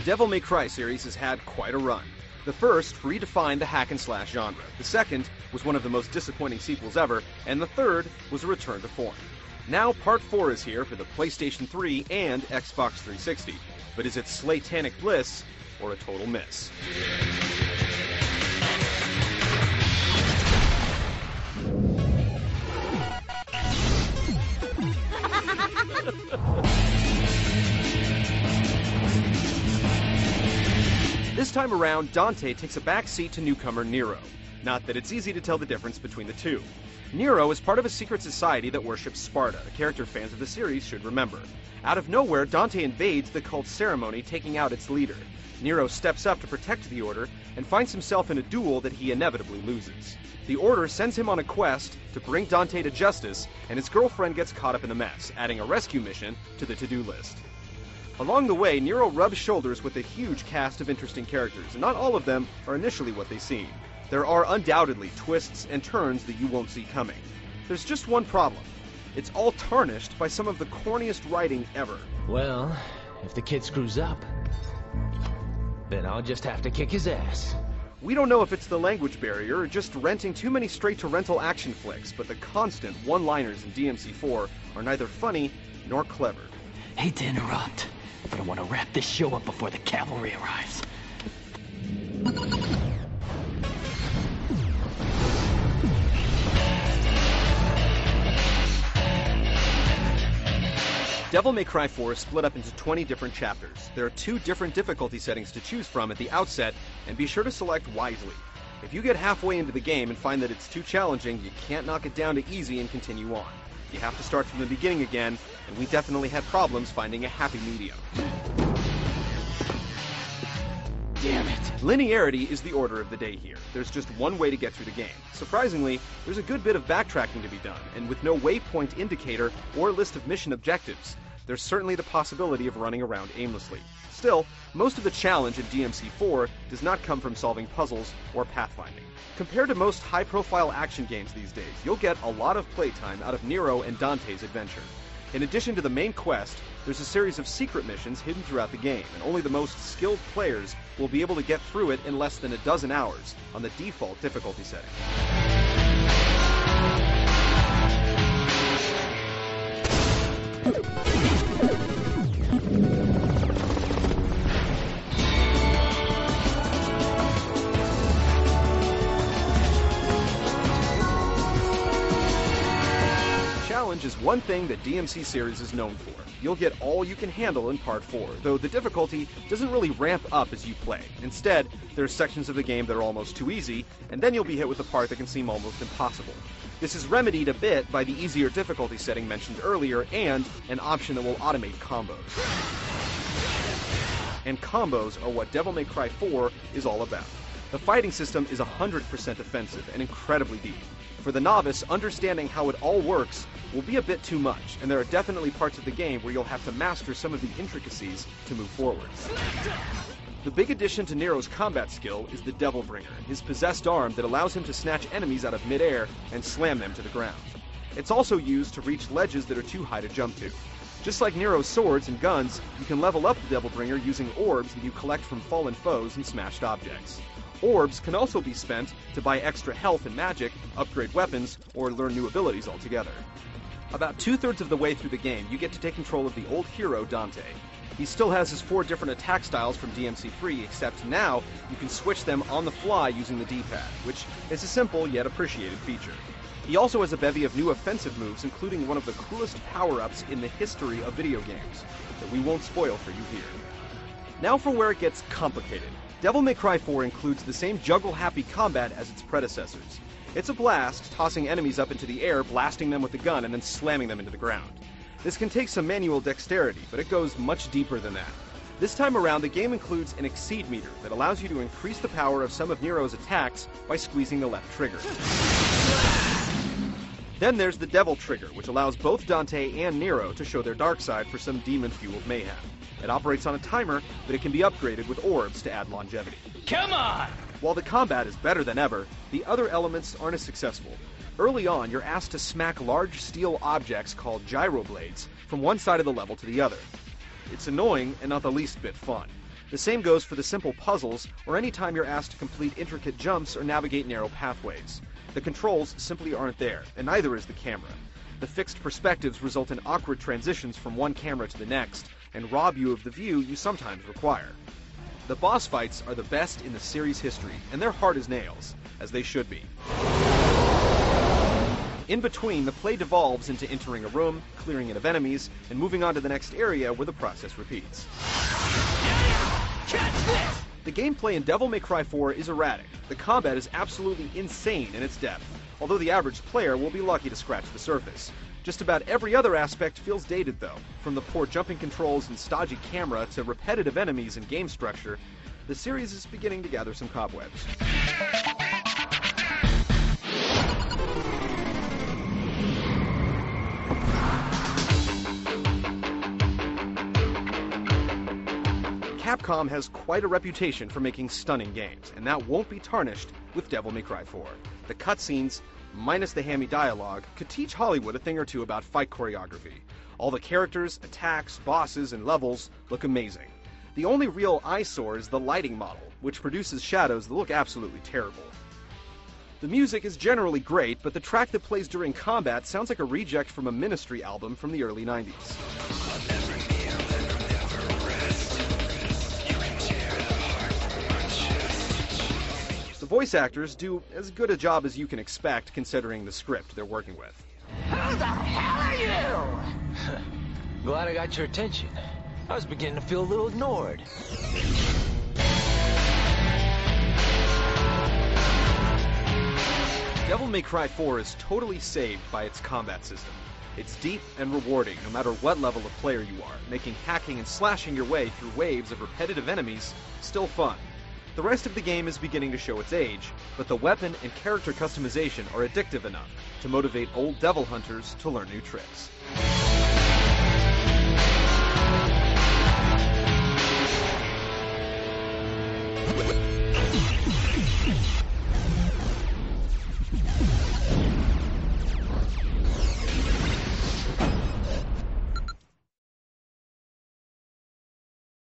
The Devil May Cry series has had quite a run. The first redefined the hack-and-slash genre, the second was one of the most disappointing sequels ever, and the third was a return to form. Now Part 4 is here for the PlayStation 3 and Xbox 360, but is it Slatanic bliss or a total miss? This time around, Dante takes a back seat to newcomer Nero. Not that it's easy to tell the difference between the two. Nero is part of a secret society that worships Sparta, a character fans of the series should remember. Out of nowhere, Dante invades the cult ceremony, taking out its leader. Nero steps up to protect the Order, and finds himself in a duel that he inevitably loses. The Order sends him on a quest to bring Dante to justice, and his girlfriend gets caught up in the mess, adding a rescue mission to the to-do list. Along the way, Nero rubs shoulders with a huge cast of interesting characters, and not all of them are initially what they seem. There are undoubtedly twists and turns that you won't see coming. There's just one problem. It's all tarnished by some of the corniest writing ever. Well, if the kid screws up, then I'll just have to kick his ass. We don't know if it's the language barrier or just renting too many straight-to-rental action flicks, but the constant one-liners in DMC4 are neither funny nor clever. Hate to interrupt, but I want to wrap this show up before the cavalry arrives. Devil May Cry 4 is split up into 20 different chapters. There are 2 different difficulty settings to choose from at the outset, and be sure to select wisely. If you get halfway into the game and find that it's too challenging, you can't knock it down to easy and continue on. You have to start from the beginning again, and we definitely had problems finding a happy medium. Damn it! Linearity is the order of the day here. There's just one way to get through the game. Surprisingly, there's a good bit of backtracking to be done, and with no waypoint indicator or list of mission objectives, there's certainly the possibility of running around aimlessly. Still, most of the challenge in DMC4 does not come from solving puzzles or pathfinding. Compared to most high-profile action games these days, you'll get a lot of playtime out of Nero and Dante's adventure. In addition to the main quest, there's a series of secret missions hidden throughout the game, and only the most skilled players will be able to get through it in less than a dozen hours on the default difficulty setting. Challenge is one thing that DMC series is known for. You'll get all you can handle in Part 4, though the difficulty doesn't really ramp up as you play. Instead, there are sections of the game that are almost too easy, and then you'll be hit with a part that can seem almost impossible. This is remedied a bit by the easier difficulty setting mentioned earlier, and an option that will automate combos. And combos are what Devil May Cry 4 is all about. The fighting system is 100% offensive and incredibly deep. For the novice, understanding how it all works will be a bit too much, and there are definitely parts of the game where you'll have to master some of the intricacies to move forwards. The big addition to Nero's combat skill is the Devil Bringer, his possessed arm that allows him to snatch enemies out of midair and slam them to the ground. It's also used to reach ledges that are too high to jump to. Just like Nero's swords and guns, you can level up the Devil Bringer using orbs that you collect from fallen foes and smashed objects. Orbs can also be spent to buy extra health and magic, upgrade weapons, or learn new abilities altogether. About 2/3 of the way through the game, you get to take control of the old hero, Dante. He still has his 4 different attack styles from DMC3, except now you can switch them on the fly using the D-pad, which is a simple yet appreciated feature. He also has a bevy of new offensive moves, including one of the coolest power-ups in the history of video games, that we won't spoil for you here. Now for where it gets complicated. Devil May Cry 4 includes the same juggle-happy combat as its predecessors. It's a blast, tossing enemies up into the air, blasting them with the gun, and then slamming them into the ground. This can take some manual dexterity, but it goes much deeper than that. This time around, the game includes an exceed meter that allows you to increase the power of some of Nero's attacks by squeezing the left trigger. Then there's the Devil Trigger, which allows both Dante and Nero to show their dark side for some demon-fueled mayhem. It operates on a timer, but it can be upgraded with orbs to add longevity. Come on! While the combat is better than ever, the other elements aren't as successful. Early on, you're asked to smack large steel objects called gyroblades from one side of the level to the other. It's annoying and not the least bit fun. The same goes for the simple puzzles, or any time you're asked to complete intricate jumps or navigate narrow pathways. The controls simply aren't there, and neither is the camera. The fixed perspectives result in awkward transitions from one camera to the next, and rob you of the view you sometimes require. The boss fights are the best in the series' history, and they're hard as nails, as they should be. In between, the play devolves into entering a room, clearing it of enemies, and moving on to the next area where the process repeats. The gameplay in Devil May Cry 4 is erratic. The combat is absolutely insane in its depth, although the average player will be lucky to scratch the surface. Just about every other aspect feels dated though, from the poor jumping controls and stodgy camera to repetitive enemies and game structure. The series is beginning to gather some cobwebs. Capcom has quite a reputation for making stunning games, and that won't be tarnished with Devil May Cry 4. The cutscenes, minus the hammy dialogue, could teach Hollywood a thing or two about fight choreography. All the characters, attacks, bosses, and levels look amazing. The only real eyesore is the lighting model, which produces shadows that look absolutely terrible. The music is generally great, but the track that plays during combat sounds like a reject from a Ministry album from the early 90s. The voice actors do as good a job as you can expect considering the script they're working with. Who the hell are you? Glad I got your attention. I was beginning to feel a little ignored. Devil May Cry 4 is totally saved by its combat system. It's deep and rewarding no matter what level of player you are, making hacking and slashing your way through waves of repetitive enemies still fun. The rest of the game is beginning to show its age, but the weapon and character customization are addictive enough to motivate old devil hunters to learn new tricks.